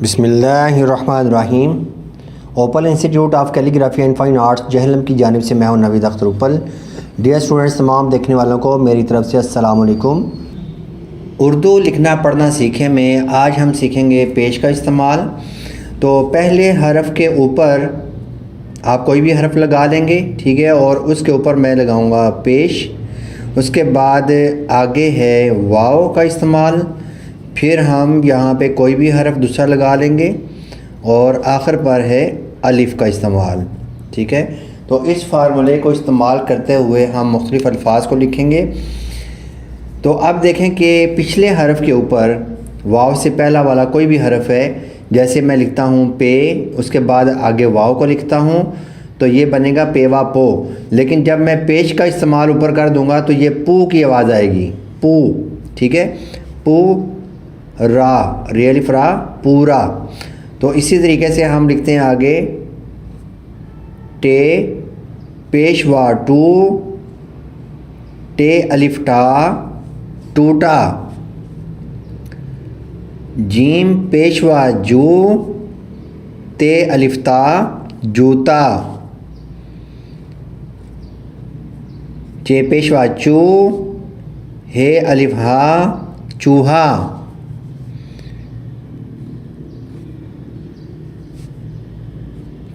बिस्मिल्लाहिर्रहमानिर्रहीम। Opal institute of calligraphy and fine arts Jhelum की जानिब से मैं हूं नवीद अख्तर उपल। डियर स्टूडेंट्स, तमाम देखने वालों को मेरी तरफ से अस्सलाम वालेकुम। उर्दू लिखना पढ़ना सीखें में आज हम सीखेंगे पेश का इस्तेमाल। तो पहले हरफ के ऊपर आप कोई भी हरफ लगा देंगे, ठीक है, और उसके ऊपर मैं लगाऊंगा पेश। उसके बाद आगे है वाव का इस्तेमाल, फिर हम यहाँ पे कोई भी हरफ दूसरा लगा लेंगे और आखिर पर है अलिफ का इस्तेमाल, ठीक है। तो इस फार्मूले को इस्तेमाल करते हुए हम मुख्तलिफ़ अल्फाज को लिखेंगे। तो अब देखें कि पिछले हरफ के ऊपर वाव से पहला वाला कोई भी हरफ है, जैसे मैं लिखता हूँ पे, उसके बाद आगे वाव को लिखता हूँ तो ये बनेगा पेवा पो। लेकिन जब मैं पेश का इस्तेमाल ऊपर कर दूँगा तो ये पू की आवाज़ आएगी, पू, ठीक है। पू रा, रियलिफ रा, पूरा। तो इसी तरीके से हम लिखते हैं आगे टे पेशवा टू, टे अलिफ टा, टूटा। जीम पेशवा जू, ते अलिफ्ता, जूता। चे पेशवा चू, हे अलिफ हा, चूहा।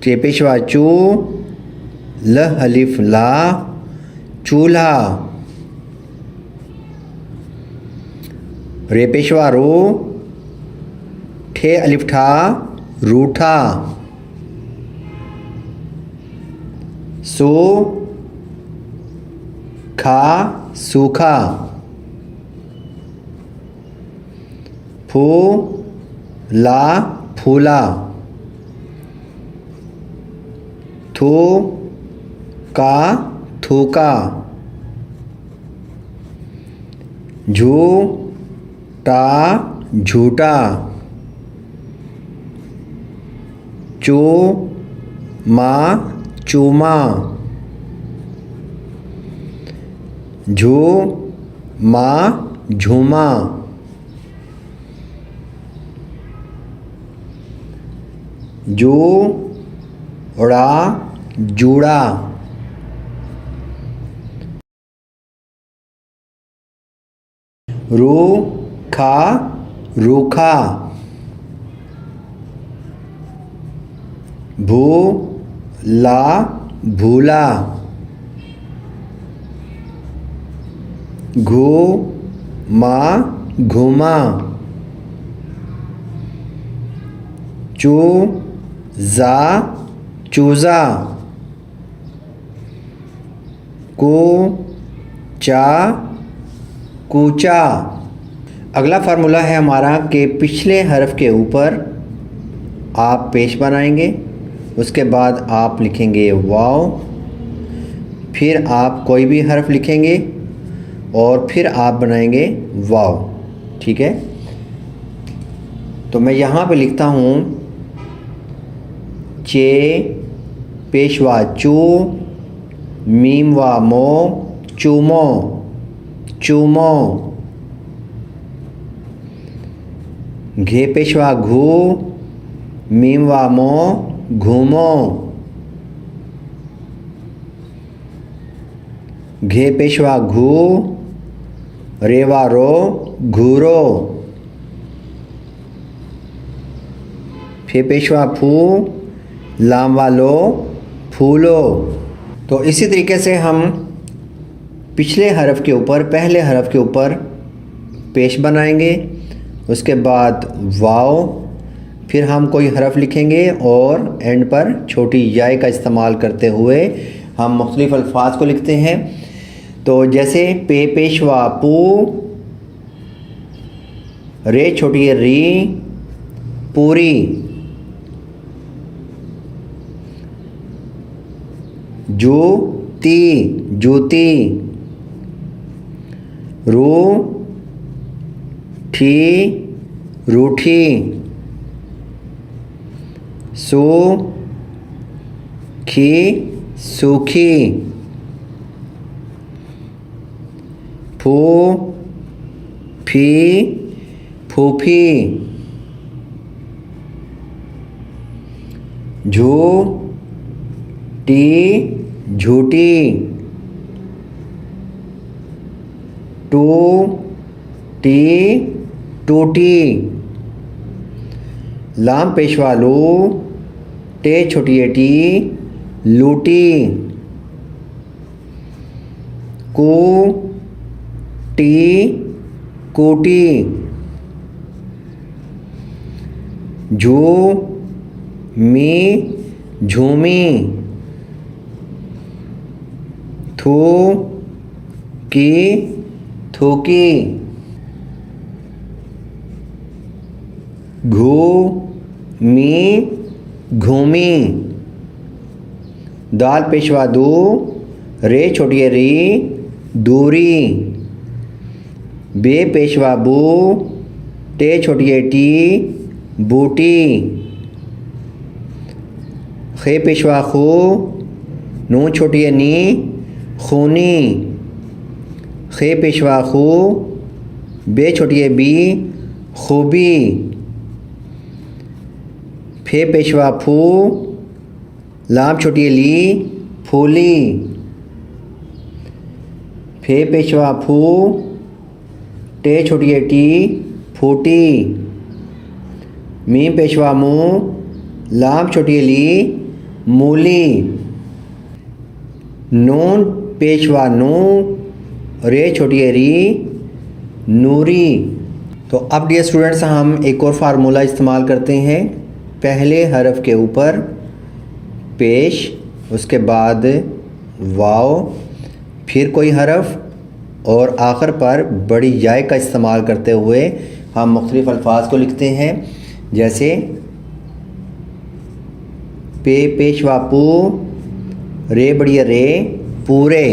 चे पेशवा चू, ल अलिफ ला, चूल्हा। रे पेशवा रू, ठे अलिफ ठा, रूठा। सू खा, सूखा। फू ला, फूला। थू का, थूका। झू टा, झूठा। चू मा, चूमा। झू मा, झूमा। जू ड़ा, जूड़ा। रू खा, रूखा। भू ला, भूला। घू मा, घूमा। चू जा, चूजा। कू चा, कूचा। अगला फार्मूला है हमारा कि पिछले हरफ के ऊपर आप पेश बनाएंगे, उसके बाद आप लिखेंगे वाव, फिर आप कोई भी हरफ लिखेंगे और फिर आप बनाएंगे वाव, ठीक है। तो मैं यहाँ पे लिखता हूँ चे पेशवा चू, मीम वा मो, चूमो, चूमो। घे पेशवा घू, मीम वा मो, घूमो। घे पेशवा घू, रेवा रो, घूरो। फे पेशवा फू, लाम वालो, फूलो। तो इसी तरीके से हम पिछले हरफ के ऊपर पहले हरफ के ऊपर पेश बनाएंगे, उसके बाद वाव, फिर हम कोई हरफ लिखेंगे और एंड पर छोटी याय का इस्तेमाल करते हुए हम मुख्तलिफ़ अल्फाज को लिखते हैं। तो जैसे पे पेशवा पू, रे छोटी री, पूरी। जू ती, जूती। रू ठी, रूठी। सू खी, सूखी। फू फी, फूफी। झू टी झूठी, टू टी टूटी, लाम पेशवा लू टे छोटी टी लूटी, कू टी कूटी, झू मी झूमी, थू की थूकी, घू मी घूमी, दाल पेशवा दू रे छोटी री दूरी, बे पेशवा बू टे छोटी टी बूटी, खे पेशवा खू नू छोटी नी खूनी, खे पेशवा खू बे छोटी बी खूबी, फे पेशवा फू लाम छोटी ली फूली, फे पेशवा फू टे छोटी टी फूटी, मी पेशवा मुँह लाम छोटी ली मूली, नून पेशवा नू रे छोटी री नूरी। तो अब डियर स्टूडेंट्स हम एक और फार्मूला इस्तेमाल करते हैं। पहले हरफ के ऊपर पेश, उसके बाद वाव, फिर कोई हरफ और आखिर पर बड़ी याय का इस्तेमाल करते हुए हम मुख्तलिफ़ अल्फाज को लिखते हैं। जैसे पे पेशवा पू रे बढ़िया रे पूरे,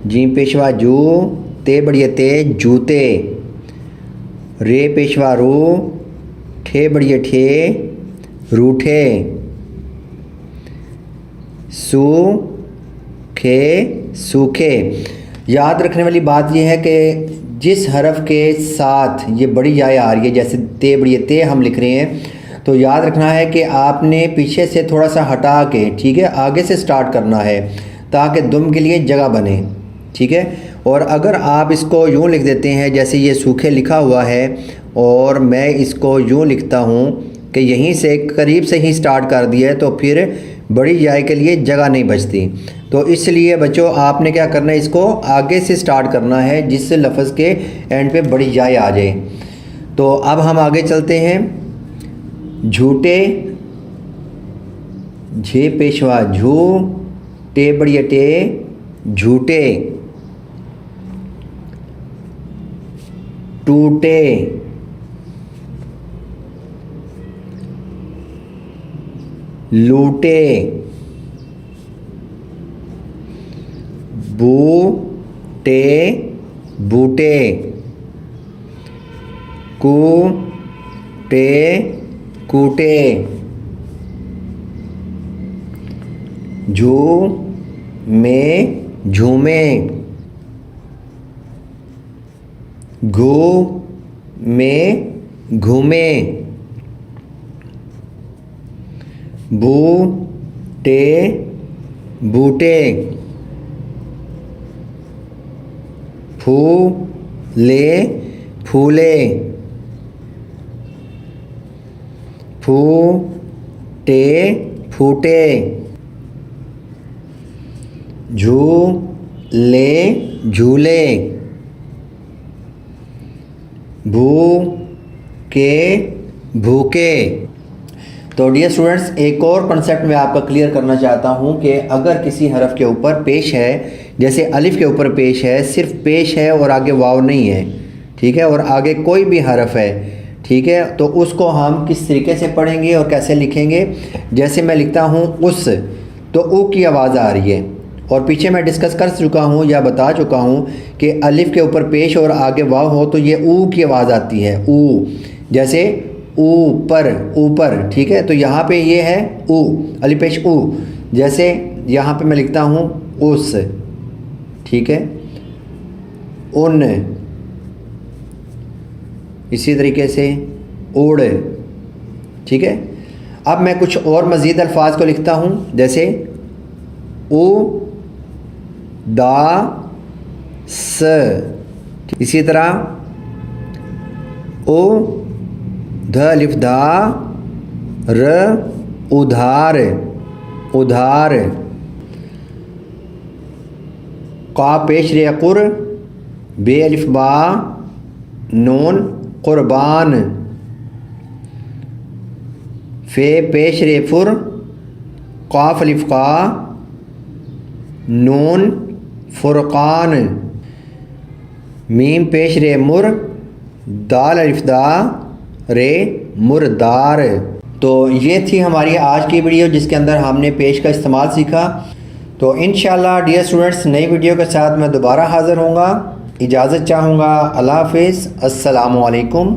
जी पेशवा जू ते बढ़िया ते जूते, रे पेशवा रू ठे बढ़िया ठे रूठे, सू खे सूखे। याद रखने वाली बात यह है कि जिस हरफ के साथ ये बड़ी याय आ रही है, जैसे ते बढ़िया ते हम लिख रहे हैं, तो याद रखना है कि आपने पीछे से थोड़ा सा हटा के, ठीक है, आगे से स्टार्ट करना है ताकि दुम के लिए जगह बने, ठीक है। और अगर आप इसको यूँ लिख देते हैं जैसे ये सूखे लिखा हुआ है और मैं इसको यूँ लिखता हूँ कि यहीं से करीब से ही स्टार्ट कर दिया है, तो फिर बड़ी याय के लिए जगह नहीं बचती। तो इसलिए बच्चों आपने क्या करना है, इसको आगे से स्टार्ट करना है जिससे लफ्ज़ के एंड पे बड़ी याय आ जाए। तो अब हम आगे चलते हैं। झूठे, झे पेशवा झू टे बढ़िया टे झूठे, टूटे, लूटे, बूटे बूटे, कूटे कूटे, झूमे झूमे, घूमे घूमे, बूटे बूटे, फूले फूले, फूटे फूटे, झूले झूले, भूखे भूखे। तो डियर स्टूडेंट्स एक और कॉन्सेप्ट मैं आपका क्लियर करना चाहता हूँ कि अगर किसी हरफ के ऊपर पेश है, जैसे अलिफ के ऊपर पेश है, सिर्फ पेश है और आगे वाव नहीं है, ठीक है, और आगे कोई भी हरफ है, ठीक है, तो उसको हम किस तरीके से पढ़ेंगे और कैसे लिखेंगे। जैसे मैं लिखता हूँ उस, तो ऊ की आवाज़ आ रही है, और पीछे मैं डिस्कस कर चुका हूँ या बता चुका हूँ कि अलिफ के ऊपर पेश और आगे वाव हो तो ये ऊ की आवाज़ आती है, ऊ, जैसे ऊपर ऊपर, ठीक है। तो यहाँ पे ये है ऊ, अलिफ पेश ऊ। जैसे यहाँ पे मैं लिखता हूँ उस, ठीक है, उन, इसी तरीके से उड़, ठीक है। अब मैं कुछ और मज़ीद अल्फाज को लिखता हूँ, जैसे ओ दा स, इसी तरह ओ ध अलिफ दा र उधार, उधार। का पेश रे कुर बे अलिफ बा नून कुर्बान। फे पेश रे फुर काफ अलिफ का नून फुरकान। मीम पेश रे मुर दाल अलिफ दा रे मुरदार। तो ये थी हमारी आज की वीडियो जिसके अंदर हमने पेश का इस्तेमाल सीखा। तो इंशाल्लाह डियर स्टूडेंट्स नई वीडियो के साथ मैं दोबारा हाज़िर होऊंगा। इजाज़त चाहूँगा। अल्लाह हाफ़िज़। अस्सलामु अलैकुम।